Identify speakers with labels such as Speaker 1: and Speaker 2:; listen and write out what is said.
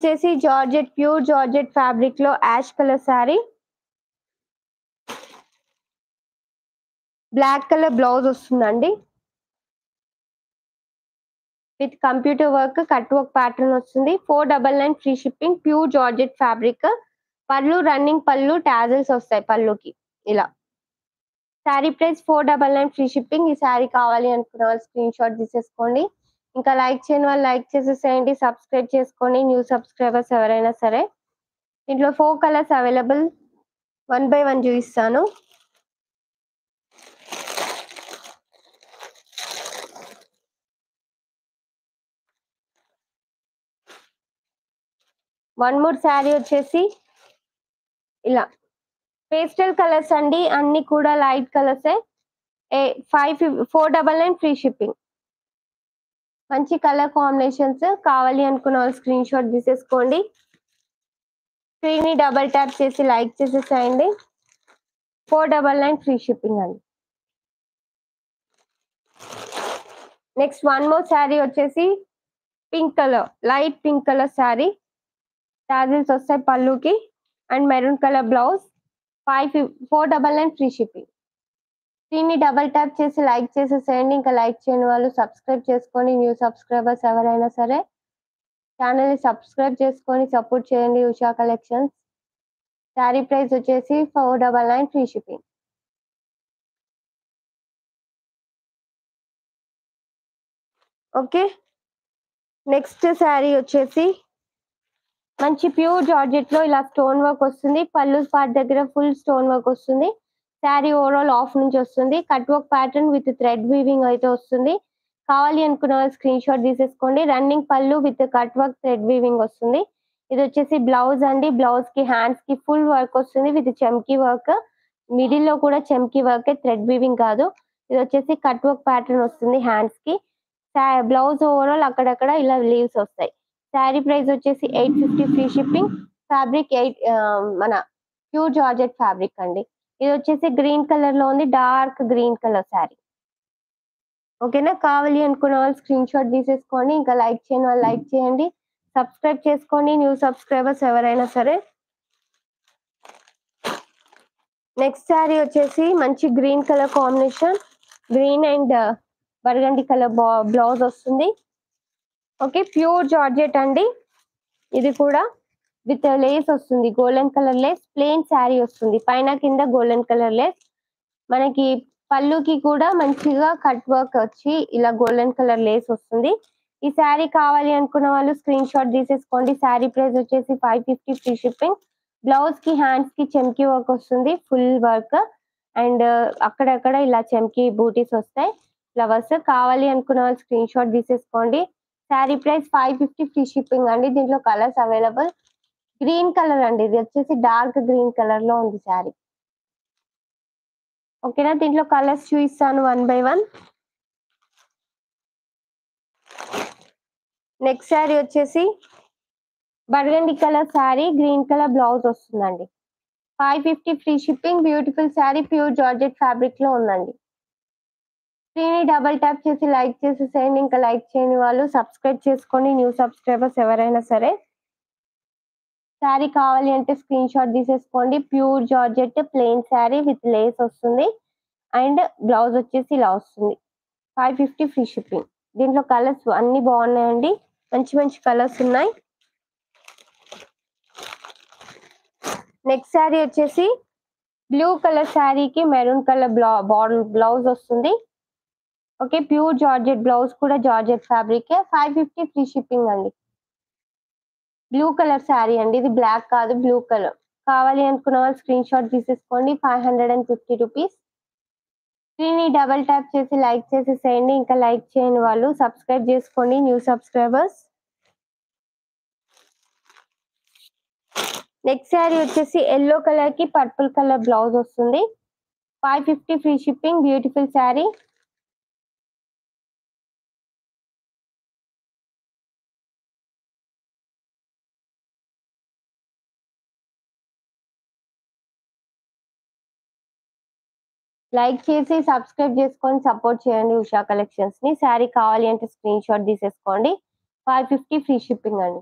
Speaker 1: వచ్చేసి georgette pure georgette fabric లో ash colour sari, black colour blouse వస్తుందండి with computer work cut work pattern వస్తుంది. 499 free shipping. Pure georgette fabric. పళ్ళు running పళ్ళు tassels వస్తాయి పళ్ళుకి ఇలా. Sari price 499 free shipping. ఈ శారీ కావాలి అనుకున్న వాళ్ళు స్క్రీన్ షాట్ తీసేసుకోండి. ఇంకా లైక్ చేయని వాళ్ళు లైక్ చేసేసేయండి, సబ్స్క్రైబ్ చేసుకోండి న్యూ సబ్స్క్రైబర్స్ ఎవరైనా సరే. ఇంట్లో 4 కలర్స్ అవైలబుల్. 1 by 1 చూపిస్తాను. వన్ మోర్ శారీ వచ్చేసి ఇలా పేస్టల్ కలర్స్ అండి, అన్ని కూడా లైట్ కలర్సే. 499 ఫ్రీ షిప్పింగ్. మంచి కలర్ కాంబినేషన్స్. కావాలి అనుకున్న వాళ్ళు స్క్రీన్ షాట్ తీసేసుకోండి. స్క్రీన్ ని డబల్ ట్యాప్ చేసి లైక్ చేసేసేయండి. 499 ఫ్రీ షిప్పింగ్ అండి. నెక్స్ట్ వన్ మోర్ శారీ వచ్చేసి pink colour, light pink colour sari. Tassels వస్తాయి పళ్ళుకి and maroon colour blouse. 499 free shipping. Screen ని డబల్ ట్యాప్ చేసి లైక్ చేసేసేయండి. ఇంకా లైక్ చేయని వాళ్ళు సబ్స్క్రైబ్ చేసుకొని న్యూ సబ్స్క్రైబర్స్ ఎవరైనా సరే ఛానల్ ని సబ్స్క్రైబ్ చేసుకొని సపోర్ట్ చేయండి. ఉషా కలెక్షన్స్. శారీ ప్రైస్ వచ్చేసి 499 free shipping. Okay, next sari వచ్చేసి మంచి ప్యూర్ జార్జెట్ లో ఇలా స్టోన్ వర్క్ వస్తుంది. పళ్ళు పార్ట్ దగ్గర ఫుల్ స్టోన్ వర్క్ వస్తుంది. శారీ ఓవరాల్ ఆఫ్ నుంచి వస్తుంది. Cut work pattern with thread weaving అయితే వస్తుంది. కావాలి అనుకున్న వాళ్ళు స్క్రీన్ షాట్ తీసేసుకోండి. రన్నింగ్ పళ్ళు with cut work thread weaving వస్తుంది. ఇది వచ్చేసి బ్లౌజ్ అండి. బ్లౌజ్ కి హ్యాండ్స్ కి ఫుల్ వర్క్ వస్తుంది విత్ చెమ్కీ వర్క్. మిడిల్ లో కూడా చెమ్కీ వర్క్, థ్రెడ్ వీవింగ్ కాదు. ఇది వచ్చేసి కట్ వర్క్ ప్యాటర్న్ వస్తుంది హ్యాండ్స్ కి. బ్లౌజ్ ఓవరాల్ అక్కడక్కడ ఇలా లీవ్స్ వస్తాయి. శారీ ప్రైస్ వచ్చేసి 850 ఫ్రీ షిప్పింగ్. ఫ్యాబ్రిక్ మన ప్యూర్ జార్జెట్ ఫ్యాబ్రిక్ అండి. ఇది వచ్చేసి గ్రీన్ కలర్ లో ఉంది, డార్క్ గ్రీన్ కలర్ శారీ. ఓకేనా, కావాలి అనుకున్న వాళ్ళు స్క్రీన్ షాట్ తీసేసుకోండి. ఇంకా లైక్ చేయని వాళ్ళు లైక్ చేయండి, సబ్స్క్రైబ్ చేసుకోండి న్యూ సబ్స్క్రైబర్స్ ఎవరైనా సరే. నెక్స్ట్ శారీ వచ్చేసి మంచి green colour combination, green and burgundy colour blouse వస్తుంది. ఓకే, ప్యూర్ జార్జెట్ అండి. ఇది కూడా విత్ లేస్ వస్తుంది, golden colour Lay's. Plain sari వస్తుంది, పైన కింద గోల్డెన్ కలర్ లేస్. మనకి పళ్ళుకి కూడా మంచిగా కట్ వర్క్ వచ్చి ఇలా గోల్డెన్ కలర్ లేస్ వస్తుంది. ఈ శారీ కావాలి అనుకున్న వాళ్ళు స్క్రీన్ షాట్ తీసేసుకోండి. శారీ ప్రైస్ వచ్చేసి 550 ఫ్రీ షిప్పింగ్. బ్లౌజ్ కి హ్యాండ్స్ కి చెమ్కీ వర్క్ వస్తుంది, ఫుల్ వర్క్. అండ్ అక్కడక్కడ ఇలా చెమ్కీ బూటీస్ వస్తాయి, ఫ్లవర్స్. కావాలి అనుకున్న వాళ్ళు స్క్రీన్ షాట్ తీసేసుకోండి. శారీ ప్రైస్ 550 ఫ్రీ షిప్పింగ్ అండి. దీంట్లో కలర్స్ అవైలబుల్. గ్రీన్ కలర్ అండి, ఇది వచ్చేసి డార్క్ గ్రీన్ కలర్ లో ఉంది శారీ. ఓకేనా, దీంట్లో కలర్స్ చూపిస్తాను 1 by 1. నెక్స్ట్ శారీ వచ్చేసి burgundy colour sari, green colour blouse వస్తుందండి. 550 free shipping. Beautiful sari, pure georgette fabric లో ఉందండి. స్క్రీన్ ని డబల్ ట్యాప్ చేసి లైక్ చేసేసేయండి. ఇంకా లైక్ చేయని వాళ్ళు సబ్స్క్రైబ్ చేసుకోండి న్యూ సబ్స్క్రైబర్స్ ఎవరైనా సరే. శారీ కావాలి అంటే స్క్రీన్ షాట్ తీసేసుకోండి. Pure georgette plain sari with lace వస్తుంది అండ్ బ్లౌజ్ వచ్చేసి ఇలా వస్తుంది. 550 ఫ్రీ షిప్పింగ్. దీంట్లో కలర్స్ అన్ని బాగున్నాయండి, మంచి మంచి కలర్స్ ఉన్నాయి. నెక్స్ట్ శారీ వచ్చేసి బ్లూ కలర్ శారీకి మెరూన్ కలర్ బ్లౌజ్ వస్తుంది. ఓకే, ప్యూర్ జార్జెట్ బ్లౌజ్ కూడా జార్జెట్ ఫ్యాబ్రిక్. 550 ఫ్రీ షిప్పింగ్ అండి. బ్లూ కలర్ శారీ అండి, ఇది బ్లాక్ కాదు, బ్లూ కలర్. కావాలి అనుకున్న వాళ్ళు స్క్రీన్ షాట్ తీసేసుకోండి. 550 రూపీస్. స్క్రీన్ ని డబల్ ట్యాప్ చేసి లైక్ చేసేసేయండి. ఇంకా లైక్ చేయని వాళ్ళు సబ్స్క్రైబ్ చేసుకోండి న్యూ సబ్స్క్రైబర్స్. నెక్స్ట్ శారీ వచ్చేసి ఎల్లో కలర్ కి పర్పుల్ కలర్ బ్లౌజ్ వస్తుంది. 550 free shipping. Beautiful sari. Like చేసి సబ్స్క్రైబ్ చేసుకొని సపోర్ట్ చేయండి ఉషా కలెక్షన్స్ ని. శారీ కావాలి అంటే స్క్రీన్ షాట్ తీసేసుకోండి. 550 ఫ్రీ షిప్పింగ్ అండి.